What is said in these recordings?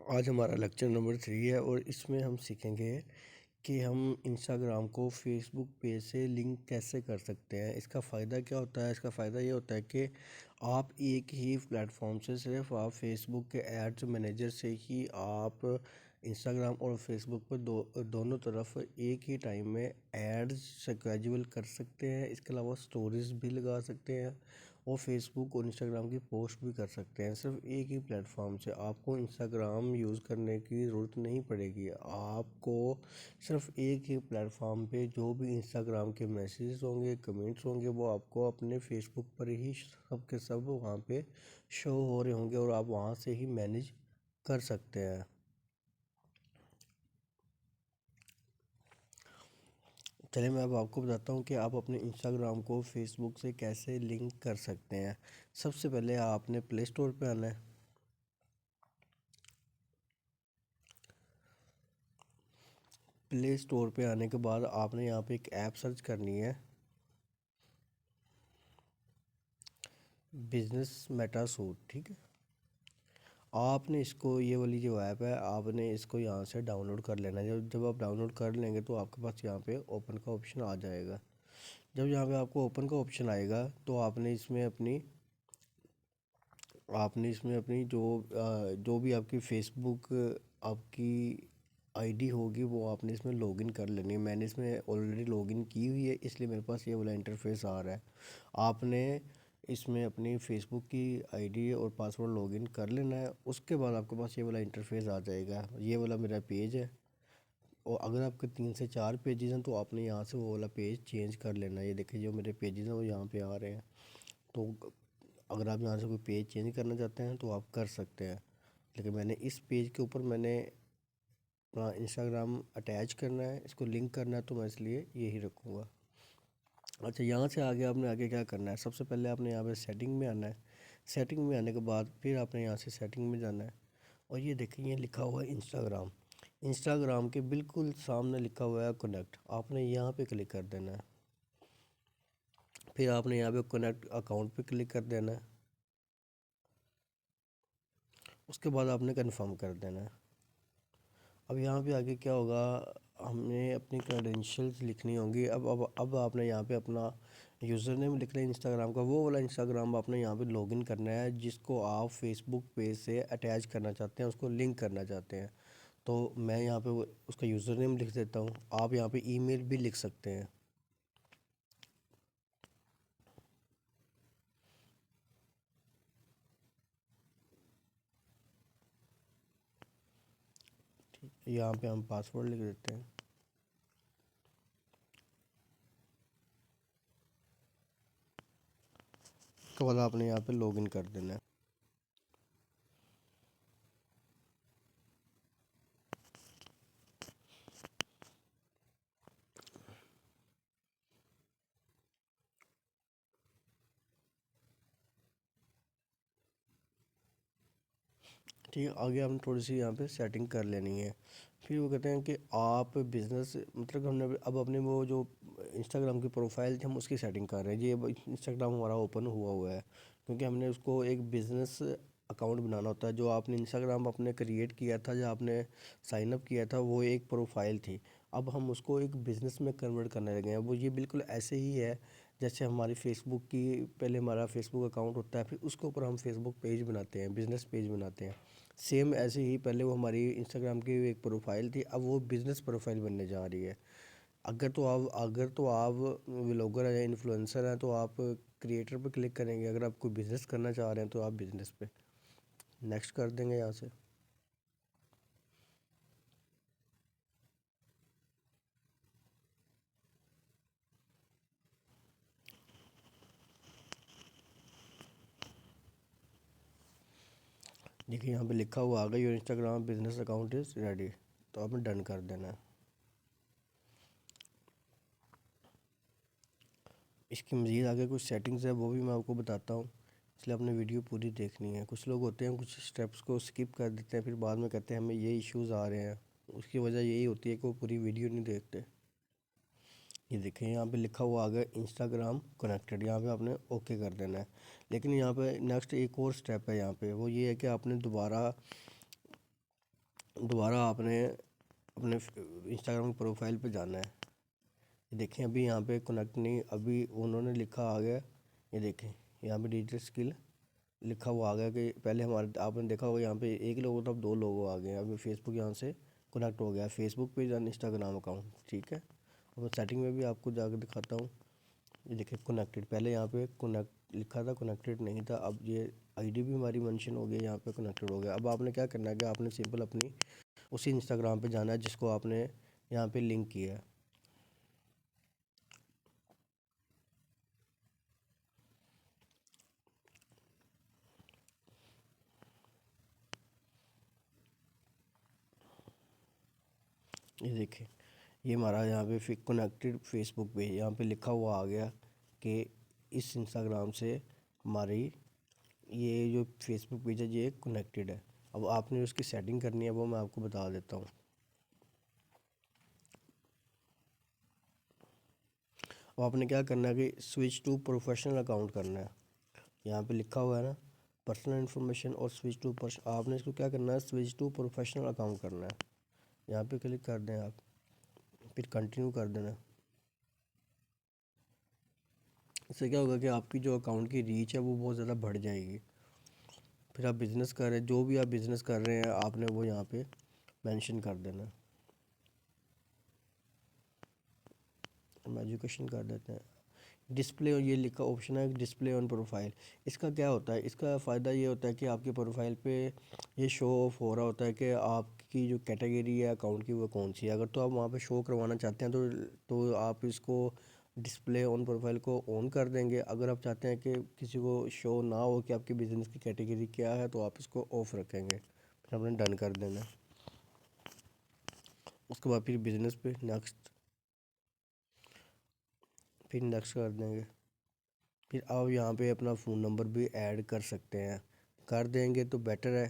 آج ہمارا lecture number 3 ہے اور اس میں ہم سیکھیں گے کہ ہم انسٹاگرام کو فیس بک پیج سے لنک کیسے کر سکتے ہیں۔ اس کا فائدہ کیا ہوتا ہے؟ اس کا فائدہ یہ ہوتا ہے کہ آپ ایک ہی پلیٹ فارم سے صرف آپ فیس بک کے ایڈز مینیجر سے ہی آپ انسٹاگرام اور فیس بک پر دونوں طرف ایک ہی ٹائم میں ایڈز شیڈول کر سکتے ہیں۔ اس کے علاوہ سٹوریز بھی لگا سکتے ہیں اور فیس بک اور انسٹاگرام کی پوسٹ بھی کر سکتے ہیں۔ صرف ایک ہی پلیٹ فارم سے آپ کو انسٹاگرام یوز کرنے کی ضرورت نہیں پڑے گی۔ آپ کو صرف ایک ہی پلیٹ فارم پہ جو بھی انسٹاگرام کے میسیجز ہوں گے، کمنٹس ہوں گے، وہ آپ کو اپنے فیس بک پر ہی سب کے سب وہاں پہ شو ہو رہے ہوں گے اور آپ وہاں سے ہی مینیج کر سکتے ہیں۔ چلیں میں اب آپ کو بتاتا ہوں کہ آپ اپنے انسٹاگرام کو فیس بک سے کیسے لنک کر سکتے ہیں۔ سب سے پہلے آپ نے پلے اسٹور پہ آنا ہے۔ پلے اسٹور پہ آنے کے بعد آپ نے یہاں پہ ایک ایپ سرچ کرنی ہے، بزنس میٹا سوٹ، ٹھیک ہے۔ آپ نے اس کو، یہ والی جو ایپ ہے، آپ نے اس کو یہاں سے ڈاؤن لوڈ کر لینا ہے۔ جب آپ ڈاؤن لوڈ کر لیں گے تو آپ کے پاس یہاں پہ اوپن کا آپشن آ جائے گا۔ جب یہاں پہ آپ کو اوپن کا آپشن آئے گا تو آپ نے اس میں اپنی جو بھی آپ کی فیس بک آپ کی آئی ڈی ہوگی وہ آپ نے اس میں لاگ ان کر لینی ہے۔ میں نے اس میں آلریڈی لاگ ان کی ہوئی ہے، اس لیے میرے پاس یہ والا انٹرفیس آ رہا ہے۔ آپ نے اس میں اپنی فیس بک کی آئی ڈی اور پاسورڈ لاگ ان کر لینا ہے۔ اس کے بعد آپ کے پاس یہ والا انٹرفیس آ جائے گا۔ یہ والا میرا پیج ہے اور اگر آپ کے 3 سے 4 پیجز ہیں تو آپ نے یہاں سے وہ والا پیج چینج کر لینا ہے۔ یہ دیکھیں جو میرے پیجز ہیں وہ یہاں پہ آ رہے ہیں، تو اگر آپ یہاں سے کوئی پیج چینج کرنا چاہتے ہیں تو آپ کر سکتے ہیں۔ لیکن میں نے اس پیج کے اوپر میں نے اپنا انسٹاگرام اٹیچ کرنا ہے، اس کو لنک کرنا ہے، تو میں اس لیے یہی رکھوں گا۔ اچھا، یہاں سے آگے آپ نے کیا کرنا ہے؟ سب سے پہلے آپ نے یہاں پہ سیٹنگ میں آنا ہے۔ سیٹنگ میں آنے کے بعد پھر آپ نے یہاں سے سیٹنگ میں جانا ہے اور یہ دیکھیں یہ لکھا ہوا ہے انسٹاگرام۔ انسٹاگرام کے بالکل سامنے لکھا ہوا ہے کنیکٹ، آپ نے یہاں پہ کلک کر دینا ہے۔ پھر آپ نے یہاں پہ کنیکٹ اکاؤنٹ پہ کلک کر دینا ہے۔ اس کے بعد آپ نے کنفرم کر دینا ہے۔ اب یہاں پہ آگے کیا ہوگا، ہم نے اپنی کریڈینشیلز لکھنی ہوں گی۔ اب آپ نے یہاں پہ اپنا یوزر نیم لکھنا ہے انسٹاگرام کا، وہ والا انسٹاگرام آپ نے یہاں پہ لاگ ان کرنا ہے جس کو آپ فیس بک پیج سے اٹیچ کرنا چاہتے ہیں، اس کو لنک کرنا چاہتے ہیں۔ تو میں یہاں پہ اس کا یوزر نیم لکھ دیتا ہوں۔ آپ یہاں پہ ای میل بھی لکھ سکتے ہیں۔ یہاں پہ ہم پاسورڈ لکھ دیتے ہیں۔ اس کے بعد آپ نے یہاں پہ لاگ ان کر دینا ہے۔ ٹھیک ہے، آگے ہم نے تھوڑی سی یہاں پہ سیٹنگ کر لینی ہے۔ پھر وہ کہتے ہیں کہ آپ بزنس، مطلب ہم نے اب اپنے وہ جو انسٹاگرام کی پروفائل تھی ہم اس کی سیٹنگ کر رہے ہیں۔ یہ انسٹاگرام ہمارا اوپن ہوا ہے کیونکہ ہم نے اس کو ایک بزنس اکاؤنٹ بنانا ہوتا ہے۔ جو آپ نے انسٹاگرام اپنے کریٹ کیا تھا، جو آپ نے سائن اپ کیا تھا، وہ ایک پروفائل تھی۔ اب ہم اس کو ایک بزنس میں کنورٹ کرنے لگے ہیں۔ وہ یہ بالکل ایسے ہی ہے جیسے ہماری فیس بک کی، پہلے ہمارا فیس بک اکاؤنٹ ہوتا ہے، پھر اس کے اوپر ہم فیس بک پیج بناتے ہیں، بزنس پیج بناتے ہیں۔ سیم ایسے ہی پہلے وہ ہماری انسٹاگرام کی ایک پروفائل تھی، اب وہ بزنس پروفائل بننے جا رہی ہے۔ اگر تو آپ ولاگر ہیں، انفلوئنسر ہیں، تو آپ کریٹر پہ کلک کریں گے۔ اگر آپ کوئی بزنس کرنا چاہ رہے ہیں تو آپ بزنس پہ نیکسٹ کر دیں گے یہاں سے۔ دیکھیے یہاں پہ لکھا ہوا آ گیا your Instagram business account is ready, تو آپ نے ڈن کر دینا ہے۔ اس کی مزید آگے کچھ سیٹنگز ہے وہ بھی میں آپ کو بتاتا ہوں، اس لیے آپ نے ویڈیو پوری دیکھنی ہے۔ کچھ لوگ ہوتے ہیں کچھ سٹیپس کو سکپ کر دیتے ہیں، پھر بعد میں کہتے ہیں ہمیں یہ ایشوز آ رہے ہیں۔ اس کی وجہ یہی ہوتی ہے کہ وہ پوری ویڈیو نہیں دیکھتے۔ یہ دیکھیں یہاں پہ لکھا ہوا آ گیا انسٹاگرام کنیکٹڈ، یہاں پہ آپ نے اوکے کر دینا ہے۔ لیکن یہاں پہ نیکسٹ ایک اور سٹیپ ہے، یہاں پہ وہ یہ ہے کہ آپ نے دوبارہ دوبارہ آپ نے اپنے انسٹاگرام کی پروفائل پہ جانا ہے. یہ دیکھیں ابھی یہاں پہ کنیکٹ نہیں، ابھی انہوں نے لکھا آ گیا. یہ دیکھیں یہاں پہ ڈیجیٹل اسکل لکھا ہوا آ گیا کہ پہلے ہمارے آپ نے دیکھا ہوگا یہاں پہ ایک لوگو تھا، اب 2 لوگو آ گئے ہیں. ابھی فیس بک یہاں سے کنیکٹ ہو گیا، فیس بک پیج اور انسٹاگرام اکاؤنٹ. ٹھیک ہے، اب میں سیٹنگ میں بھی آپ کو جا کے دکھاتا ہوں. یہ دیکھیں کنیکٹڈ، پہلے یہاں پہ کنیکٹ لکھا تھا، کنیکٹڈ نہیں تھا. اب یہ آئی ڈی بھی ہماری مینشن ہو گئی، یہاں پہ کنیکٹڈ ہو گیا. اب آپ نے کیا کرنا ہے کہ آپ نے سمپل اپنی اسی انسٹاگرام پہ جانا ہے جس کو آپ نے یہاں پہ لنک کیا ہے. یہ دیکھیں یہ ہمارا یہاں پہ کنیکٹڈ فیس بک پہ یہاں پہ لکھا ہوا آ گیا کہ اس انسٹاگرام سے ہماری یہ جو فیس بک پیج ہے یہ کنیکٹڈ ہے. اب آپ نے اس کی سیٹنگ کرنی ہے، وہ میں آپ کو بتا دیتا ہوں. اب آپ نے کیا کرنا ہے کہ سوئچ ٹو پروفیشنل اکاؤنٹ کرنا ہے. یہاں پہ لکھا ہوا ہے نا پرسنل انفارمیشن اور سوئچ ٹو آپ نے اس کو کیا کرنا ہے سوئچ ٹو پروفیشنل اکاؤنٹ کرنا ہے. یہاں پہ کلک کر دیں آپ، پھر کنٹینیو کر دینا. اس سے کیا ہوگا کہ آپ کی جو اکاؤنٹ کی ریچ ہے وہ بہت زیادہ بڑھ جائے گی. پھر آپ بزنس کر رہے ہیں، جو بھی آپ بزنس کر رہے ہیں آپ نے وہ یہاں پہ مینشن کر دینا. ہم ایجوکیشن کر دیتے ہیں. ڈسپلے یہ لکھا آپشن ہے ڈسپلے آن پروفائل. اس کا کیا ہوتا ہے، اس کا فائدہ یہ ہوتا ہے کہ آپ کی پروفائل پہ یہ شو آف ہو رہا ہوتا ہے کہ آپ کی جو کیٹیگری ہے اکاؤنٹ کی وہ کون سی ہے. اگر تو آپ وہاں پہ شو کروانا چاہتے ہیں تو آپ اس کو ڈسپلے آن پروفائل کو آن کر دیں گے. اگر آپ چاہتے ہیں کہ کسی کو شو نہ ہو کہ آپ کی بزنس کی کیٹیگری کیا ہے تو آپ اس کو آف رکھیں گے. پھر آپ نے ڈن کر دینا. اس کے بعد پھر بزنس پہ نیکسٹ، پھر نیکسٹ کر دیں گے. پھر آپ یہاں پہ اپنا فون نمبر بھی ایڈ کر سکتے ہیں، کر دیں گے تو بیٹر ہے.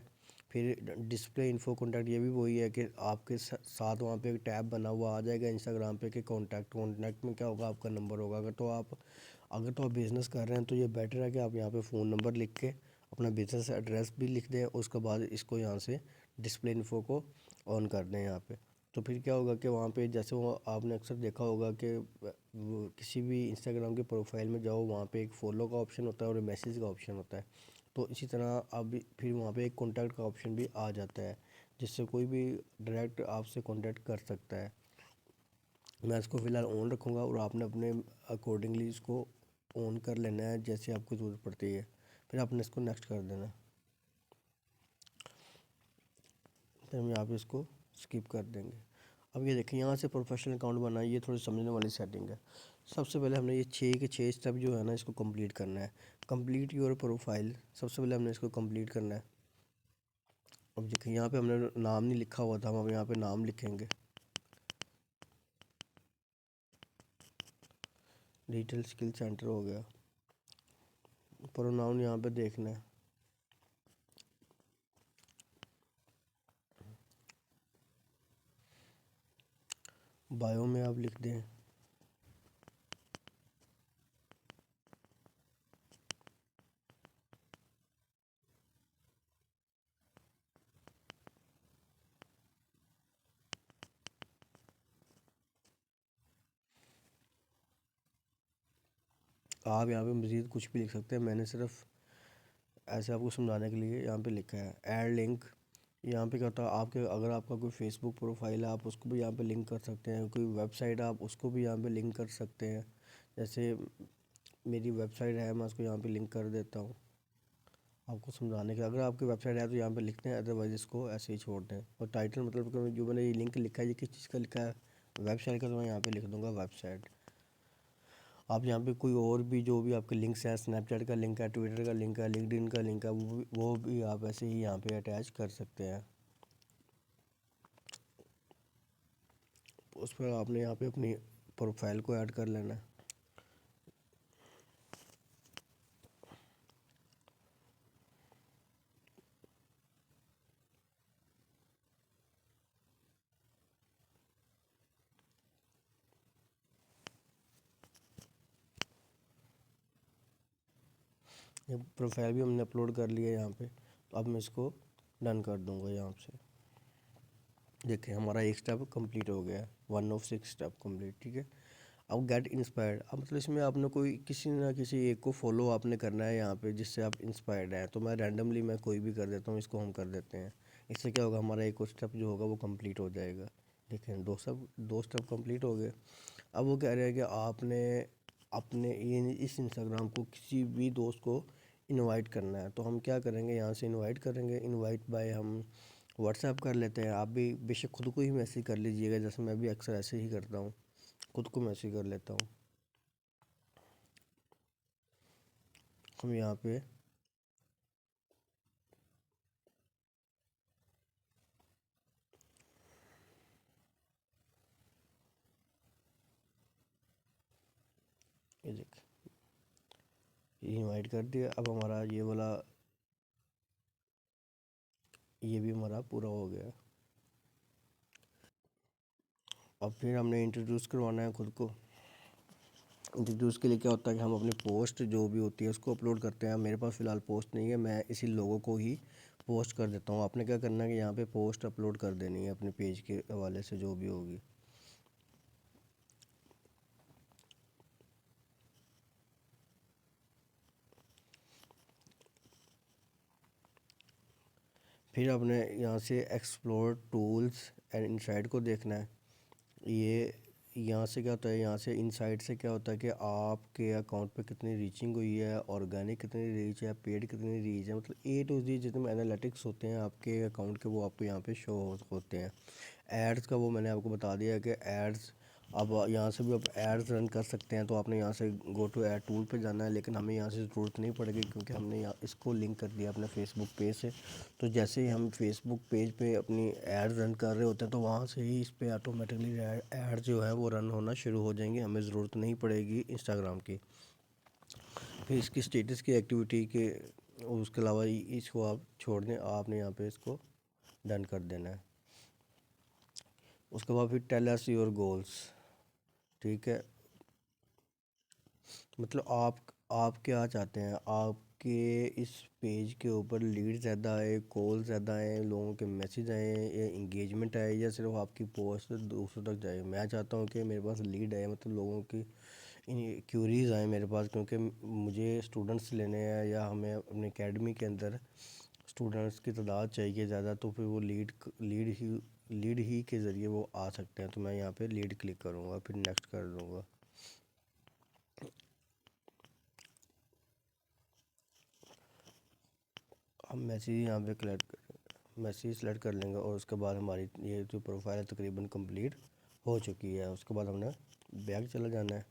پھر ڈسپلے انفو کانٹیکٹ یہ بھی وہی ہے کہ آپ کے ساتھ وہاں پہ ایک ٹیب بنا ہوا آ جائے گا انسٹاگرام پہ کہ کانٹیکٹ میں کیا ہوگا آپ کا نمبر ہوگا. اگر تو آپ بزنس کر رہے ہیں تو یہ بیٹر ہے کہ آپ یہاں پہ فون نمبر لکھ کے اپنا بزنس ایڈریس بھی لکھ دیں. اس کے بعد اس کو یہاں سے ڈسپلے انفو کو آن کر دیں یہاں پہ. تو پھر کیا ہوگا کہ وہاں پہ جیسے وہ آپ نے اکثر دیکھا ہوگا کہ وہ کسی بھی انسٹاگرام کے پروفائل میں جاؤ وہاں پہ ایک فالو کا آپشن ہوتا ہے اور میسیج کا آپشن ہوتا ہے. تو اسی طرح اب پھر وہاں پہ ایک کانٹیکٹ کا آپشن بھی آ جاتا ہے جس سے کوئی بھی ڈائریکٹ آپ سے کانٹیکٹ کر سکتا ہے. میں اس کو فی الحال آن رکھوں گا اور آپ نے اپنے اکارڈنگلی اس کو آن کر لینا ہے جیسے آپ کو ضرورت پڑتی ہے. پھر آپ نے اس کو نیکسٹ کر دینا. پھر ہم یہاں پہ اس کو اسکپ کر دیں گے. اب یہ دیکھیں یہاں سے پروفیشنل اکاؤنٹ بنانا یہ تھوڑی سمجھنے والی سیٹنگ ہے. سب سے پہلے ہم نے یہ 6 کے 6 اسٹیپ جو ہے نا اس کو کمپلیٹ کرنا ہے. کمپلیٹ یور پروفائل، سب سے پہلے ہم نے اس کو کمپلیٹ کرنا ہے. اب دیکھیں یہاں پہ ہم نے نام نہیں لکھا ہوا تھا، ہم اب یہاں پہ نام لکھیں گے. ڈیجیٹل اسکل سینٹر ہو گیا. پروناؤن یہاں پہ دیکھنا ہے. بایو میں آپ لکھ دیں آپ یہاں پہ مزید کچھ بھی لکھ سکتے ہیں. میں نے صرف ایسے آپ کو سمجھانے کے لیے یہاں پہ لکھا ہے. ایڈ لنک، یہاں پہ کیا ہوتا ہے آپ کے اگر آپ کا کوئی فیس بک پروفائل ہے آپ اس کو بھی یہاں پہ لنک کر سکتے ہیں. کوئی ویب سائٹ ہے آپ اس کو بھی یہاں پہ لنک کر سکتے ہیں. جیسے میری ویب سائٹ ہے میں اس کو یہاں پہ لنک کر دیتا ہوں آپ کو سمجھانے کے. اگر آپ کی ویب سائٹ ہے تو یہاں پہ لکھتے ہیں، ادروائز اس کو ایسے ہی چھوڑ دیں. اور ٹائٹل مطلب کہ جو میں نے یہ لنک لکھا ہے یہ کس چیز کا لکھا ہے، ویب سائٹ کا، تو میں یہاں پہ لکھ دوں گا ویب سائٹ. آپ یہاں پہ کوئی اور بھی جو بھی آپ کے لنکس ہیں، اسنیپ چیٹ کا لنک ہے، ٹویٹر کا لنک ہے، لنکڈ ان کا لنک ہے، وہ بھی آپ ایسے ہی یہاں پہ اٹیچ کر سکتے ہیں. اس پر آپ نے یہاں پہ اپنی پروفائل کو ایڈ کر لینا ہے. یہ پروفائل بھی ہم نے اپلوڈ کر لیا ہے یہاں پہ. اب میں اس کو ڈن کر دوں گا یہاں سے. دیکھیں ہمارا ایک اسٹیپ کمپلیٹ ہو گیا ہے، 1 of 6 اسٹیپ کمپلیٹ، ٹھیک ہے۔ اب گیٹ انسپائرڈ، اب مطلب اس میں آپ نے کوئی کسی نہ کسی ایک کو فالو آپ نے کرنا ہے یہاں پہ جس سے آپ انسپائرڈ ہیں، تو میں رینڈملی میں کوئی بھی کر دیتا ہوں، اس کو ہم کر دیتے ہیں۔ اس سے کیا ہوگا، ہمارا ایک اور اسٹیپ جو ہوگا وہ کمپلیٹ ہو جائے گا۔ دیکھیں دو اسٹیپ کمپلیٹ ہو گئے۔ اب وہ کہہ رہے ہیں کہ آپ نے اپنے اس انسٹاگرام کو کسی بھی دوست کو انوائٹ کرنا ہے، تو ہم کیا کریں گے، یہاں سے انوائٹ کریں گے۔ انوائٹ بائی ہم واٹس ایپ کر لیتے ہیں، آپ بھی بے شک خود کو ہی میسیج کر لیجئے گا، جیسے میں بھی اکثر ایسے ہی کرتا ہوں، خود کو میسیج کر لیتا ہوں۔ ہم یہاں پہ یہ دیکھ یہ انوائٹ کر دیا۔ اب ہمارا یہ والا یہ بھی ہمارا پورا ہو گیا۔ اب پھر ہم نے انٹروڈیوس کروانا ہے خود کو۔ انٹروڈیوس کے لیے کیا ہوتا ہے کہ ہم اپنی پوسٹ جو بھی ہوتی ہے اس کو اپلوڈ کرتے ہیں۔ میرے پاس فی الحال پوسٹ نہیں ہے، میں اسی لوگوں کو ہی پوسٹ کر دیتا ہوں۔ آپ نے کیا کرنا ہے کہ یہاں پہ پوسٹ اپلوڈ کر دینی ہے اپنے پیج کے حوالے سے جو بھی ہوگی۔ پھر آپ نے یہاں سے ایکسپلور ٹولز اینڈ انسائٹ کو دیکھنا ہے۔ یہ یہاں سے کیا ہوتا ہے، یہاں سے انسائٹ سے کیا ہوتا ہے کہ آپ کے اکاؤنٹ پہ کتنی ریچنگ ہوئی ہے، آرگینک کتنی ریچ ہے، پیڈ کتنی ریچ ہے، مطلب اے ٹو زی جتنے انالیٹکس ہوتے ہیں آپ کے اکاؤنٹ کے وہ آپ کو یہاں پہ شو ہوتے ہیں۔ ایڈز کا وہ میں نے آپ کو بتا دیا ہے کہ ایڈز اب یہاں سے بھی آپ ایڈز رن کر سکتے ہیں، تو آپ نے یہاں سے گو ٹو ایڈ ٹول پہ جانا ہے، لیکن ہمیں یہاں سے ضرورت نہیں پڑے گی کیونکہ ہم نے یہاں اس کو لنک کر دیا اپنے فیس بک پیج سے۔ تو جیسے ہی ہم فیس بک پیج پہ اپنی ایڈ رن کر رہے ہوتے ہیں تو وہاں سے ہی اس پہ آٹومیٹکلی ایڈ جو ہے وہ رن ہونا شروع ہو جائیں گے، ہمیں ضرورت نہیں پڑے گی انسٹاگرام کی۔ پھر اس کی اسٹیٹس کی ایکٹیویٹی کے اس کے علاوہ اس کو آپ چھوڑ دیں، آپ نے یہاں پہ اس کو ڈن کر دینا ہے۔ اس کے بعد پھر ٹیل اس یور گولس، ٹھیک ہے، مطلب آپ کیا چاہتے ہیں، آپ کے اس پیج کے اوپر لیڈ زیادہ آئے، کال زیادہ آئیں، لوگوں کے میسیج آئیں، یا انگیجمنٹ آئے، یا صرف آپ کی پوسٹ دوسروں تک جائے۔ میں چاہتا ہوں کہ میرے پاس لیڈ آئے، مطلب لوگوں کی کیوریز آئیں میرے پاس، کیونکہ مجھے اسٹوڈنٹس لینے ہیں یا ہمیں اپنی اکیڈمی کے اندر اسٹوڈنٹس کی تعداد چاہیے زیادہ، تو پھر وہ لیڈ ہی کے ذریعے وہ آ سکتے ہیں۔ تو میں یہاں پہ لیڈ کلک کروں گا، پھر نیکسٹ کر دوں گا۔ ہم میسیج یہاں پہ میسیج سلیکٹ کر لیں گے، اور اس کے بعد ہماری یہ جو پروفائل ہے تقریباً کمپلیٹ ہو چکی ہے۔ اس کے بعد ہم نے بیک چلا جانا ہے۔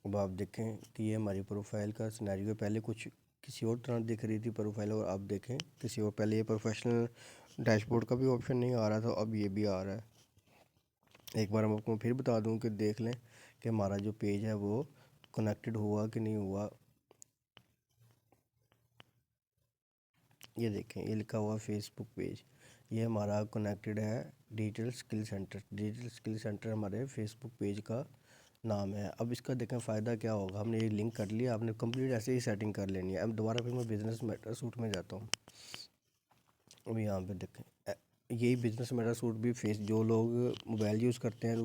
اب آپ دیکھیں کہ یہ ہماری پروفائل کا سینیریو ہے، پہلے کچھ کسی اور طرح دکھ رہی تھی پروفائل، اور آپ دیکھیں کسی اور، پہلے یہ پروفیشنل ڈیش بورڈ کا بھی آپشن نہیں آ رہا تھا، اب یہ بھی آ رہا ہے۔ ایک بار ہم آپ کو پھر بتا دوں کہ دیکھ لیں کہ ہمارا جو پیج ہے وہ کنیکٹڈ ہوا کہ نہیں ہوا۔ یہ دیکھیں یہ لکھا ہوا فیس بک پیج، یہ ہمارا کنیکٹڈ ہے digital skill centre. Digital skill centre ہمارے فیس بک پیج کا نام ہے۔ اب اس کا دیکھیں فائدہ کیا ہوگا، ہم نے یہ لنک کر لیا، آپ نے کمپلیٹ ایسے ہی سیٹنگ کر لینی ہے۔ اب دوبارہ پھر میں بزنس میٹر سوٹ میں جاتا ہوں۔ اب یہاں پہ دیکھیں یہی بزنس میٹر سوٹ بھی جو لوگ موبائل یوز کرتے ہیں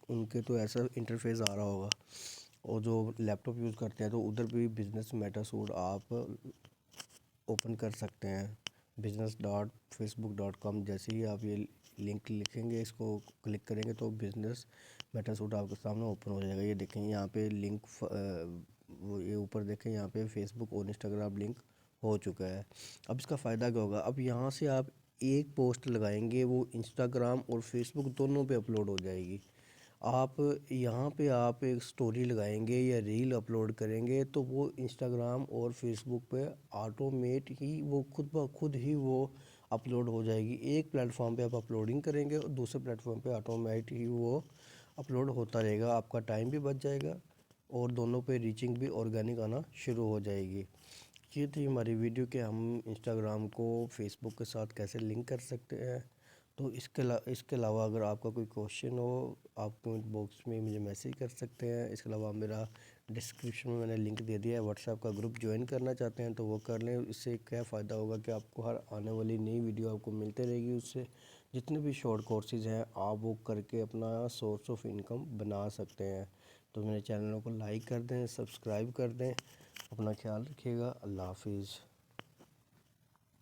ان کے تو ایسا انٹرفیس آ رہا ہوگا، اور جو لیپ ٹاپ یوز کرتے ہیں تو ادھر بھی بزنس میٹر سوٹ آپ اوپن کر سکتے ہیں۔ business.facebook.com، جیسے ہی آپ یہ لنک لکھیں گے، اس کو کلک کریں گے تو بزنس میٹر سوٹ آپ کے سامنے اوپن ہو جائے گا۔ یہ دیکھیں یہاں پہ لنک وہ یہ اوپر دیکھیں یہاں پہ فیس بک اور انسٹاگرام لنک ہو چکا ہے۔ اب اس کا فائدہ کیا ہوگا، اب یہاں سے آپ ایک پوسٹ لگائیں گے، وہ انسٹاگرام اور فیس بک دونوں پہ اپلوڈ ہو جائے گی۔ آپ یہاں پہ آپ ایک سٹوری لگائیں گے یا ریل اپلوڈ کریں گے تو وہ انسٹاگرام اور فیس بک پہ آٹومیٹ ہی وہ خود ہی وہ اپلوڈ ہو جائے گی۔ ایک پلیٹ فارم پہ آپ اپلوڈنگ کریں گے اور دوسرے پلیٹ فارم پہ آٹومیٹ ہی وہ اپلوڈ ہوتا رہے گا، آپ کا ٹائم بھی بچ جائے گا اور دونوں پہ ریچنگ بھی آرگینک آنا شروع ہو جائے گی۔ یہ تھی ہماری ویڈیو کہ ہم انسٹاگرام کو فیس بک کے ساتھ کیسے لنک کر سکتے ہیں۔ تو اس کے علاوہ اگر آپ کا کوئی کوشچن ہو، آپ کمنٹ باکس میں مجھے میسیج کر سکتے ہیں۔ اس کے علاوہ میرا ڈسکرپشن میں نے لنک دے دیا ہے، واٹس ایپ کا گروپ جوائن کرنا چاہتے ہیں تو وہ کر لیں۔ اس سے کیا فائدہ ہوگا کہ آپ کو ہر آنے والی نئی ویڈیو آپ کو ملتے رہے گی، اس سے جتنے بھی شارٹ کورسز ہیں آپ وہ کر کے اپنا سورس آف انکم بنا سکتے ہیں۔ تو میرے چینلوں کو لائک کر دیں، سبسکرائب کر دیں، اپنا خیال رکھیے گا، اللہ حافظ۔